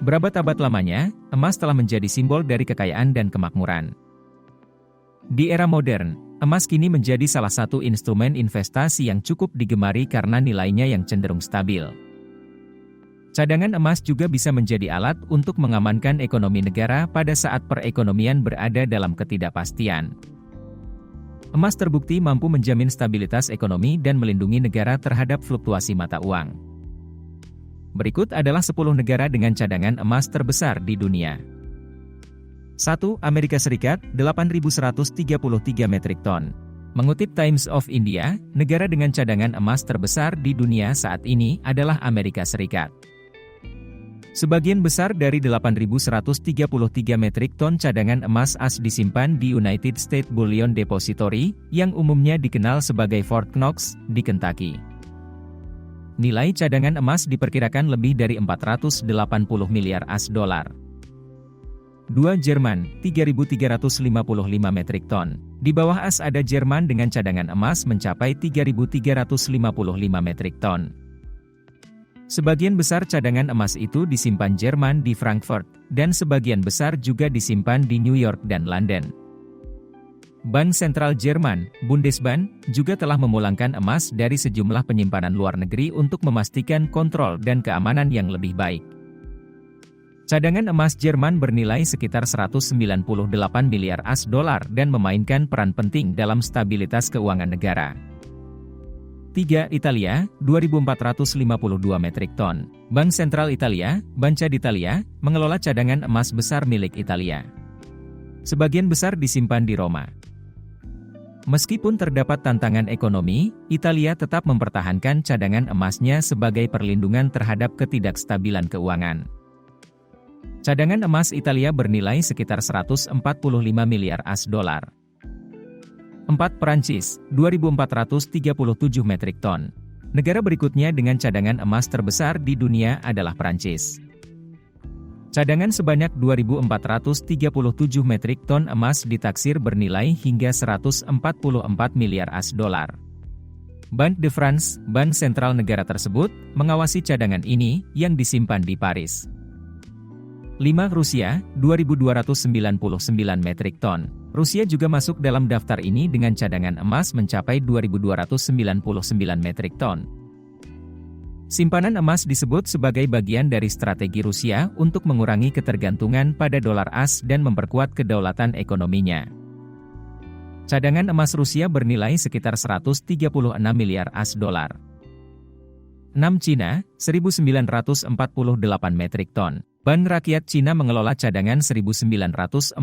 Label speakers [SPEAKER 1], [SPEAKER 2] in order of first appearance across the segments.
[SPEAKER 1] Berabad-abad lamanya, emas telah menjadi simbol dari kekayaan dan kemakmuran. Di era modern, emas kini menjadi salah satu instrumen investasi yang cukup digemari karena nilainya yang cenderung stabil. Cadangan emas juga bisa menjadi alat untuk mengamankan ekonomi negara pada saat perekonomian berada dalam ketidakpastian. Emas terbukti mampu menjamin stabilitas ekonomi dan melindungi negara terhadap fluktuasi mata uang. Berikut adalah 10 negara dengan cadangan emas terbesar di dunia. 1. Amerika Serikat, 8.133 metrik ton. Mengutip Times of India, negara dengan cadangan emas terbesar di dunia saat ini adalah Amerika Serikat. Sebagian besar dari 8.133 metrik ton cadangan emas AS disimpan di United States Bullion Depository, yang umumnya dikenal sebagai Fort Knox, di Kentucky. Nilai cadangan emas diperkirakan lebih dari 480 miliar AS dolar. 2. Jerman, 3.355 metrik ton. Di bawah AS ada Jerman dengan cadangan emas mencapai 3.355 metrik ton. Sebagian besar cadangan emas itu disimpan Jerman di Frankfurt, dan sebagian besar juga disimpan di New York dan London. Bank Sentral Jerman, Bundesbank, juga telah memulangkan emas dari sejumlah penyimpanan luar negeri untuk memastikan kontrol dan keamanan yang lebih baik. Cadangan emas Jerman bernilai sekitar 198 miliar AS dolar dan memainkan peran penting dalam stabilitas keuangan negara. 3. Italia, 2.452 metrik ton. Bank Sentral Italia, Banca d'Italia, mengelola cadangan emas besar milik Italia. Sebagian besar disimpan di Roma. Meskipun terdapat tantangan ekonomi, Italia tetap mempertahankan cadangan emasnya sebagai perlindungan terhadap ketidakstabilan keuangan. Cadangan emas Italia bernilai sekitar 145 miliar AS dolar. 4. Perancis, 2.437 metrik ton. Negara berikutnya dengan cadangan emas terbesar di dunia adalah Perancis. Cadangan sebanyak 2.437 metrik ton emas ditaksir bernilai hingga 144 miliar AS dolar. Banque de France, bank sentral negara tersebut, mengawasi cadangan ini, yang disimpan di Paris. 5. Rusia, 2.299 metrik ton. Rusia juga masuk dalam daftar ini dengan cadangan emas mencapai 2.299 metrik ton. Simpanan emas disebut sebagai bagian dari strategi Rusia untuk mengurangi ketergantungan pada dolar AS dan memperkuat kedaulatan ekonominya. Cadangan emas Rusia bernilai sekitar 136 miliar AS dolar. 6. Cina, 1.948 metrik ton. Bank Rakyat Cina mengelola cadangan 1.948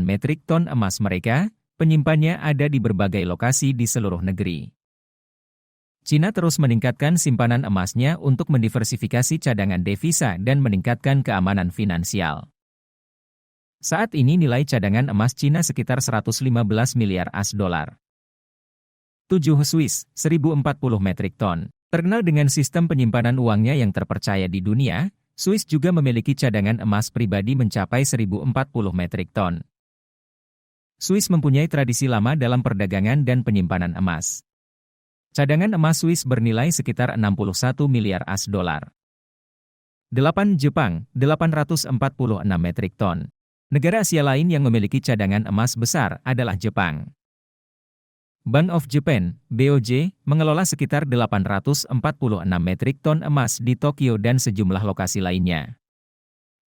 [SPEAKER 1] metrik ton emas mereka, penyimpannya ada di berbagai lokasi di seluruh negeri. Cina terus meningkatkan simpanan emasnya untuk mendiversifikasi cadangan devisa dan meningkatkan keamanan finansial. Saat ini nilai cadangan emas Cina sekitar 115 miliar AS dolar. 7. Swiss, 1.040 metrik ton. Terkenal dengan sistem penyimpanan uangnya yang terpercaya di dunia, Swiss juga memiliki cadangan emas pribadi mencapai 1.040 metrik ton. Swiss mempunyai tradisi lama dalam perdagangan dan penyimpanan emas. Cadangan emas Swiss bernilai sekitar 61 miliar AS dolar. 8. Jepang, 846 metrik ton. Negara Asia lain yang memiliki cadangan emas besar adalah Jepang. Bank of Japan, BOJ, mengelola sekitar 846 metrik ton emas di Tokyo dan sejumlah lokasi lainnya.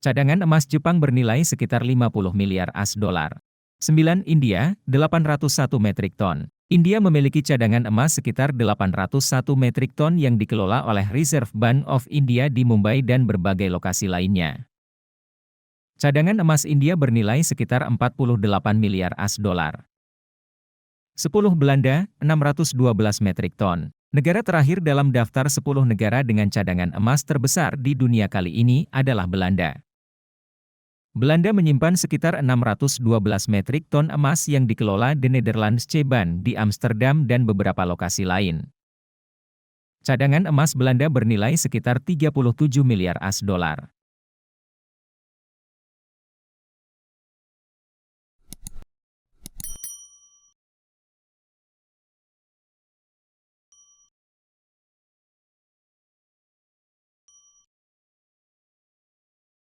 [SPEAKER 1] Cadangan emas Jepang bernilai sekitar 50 miliar AS dolar. 9. India, 801 metrik ton. India memiliki cadangan emas sekitar 801 metrik ton yang dikelola oleh Reserve Bank of India di Mumbai dan berbagai lokasi lainnya. Cadangan emas India bernilai sekitar 48 miliar AS dolar. 10. Belanda, 612 metrik ton. Negara terakhir dalam daftar 10 negara dengan cadangan emas terbesar di dunia kali ini adalah Belanda. Belanda menyimpan sekitar 612 metrik ton emas yang dikelola The Netherlands Bank di Amsterdam dan beberapa lokasi lain. Cadangan emas Belanda bernilai sekitar 37 miliar AS dolar.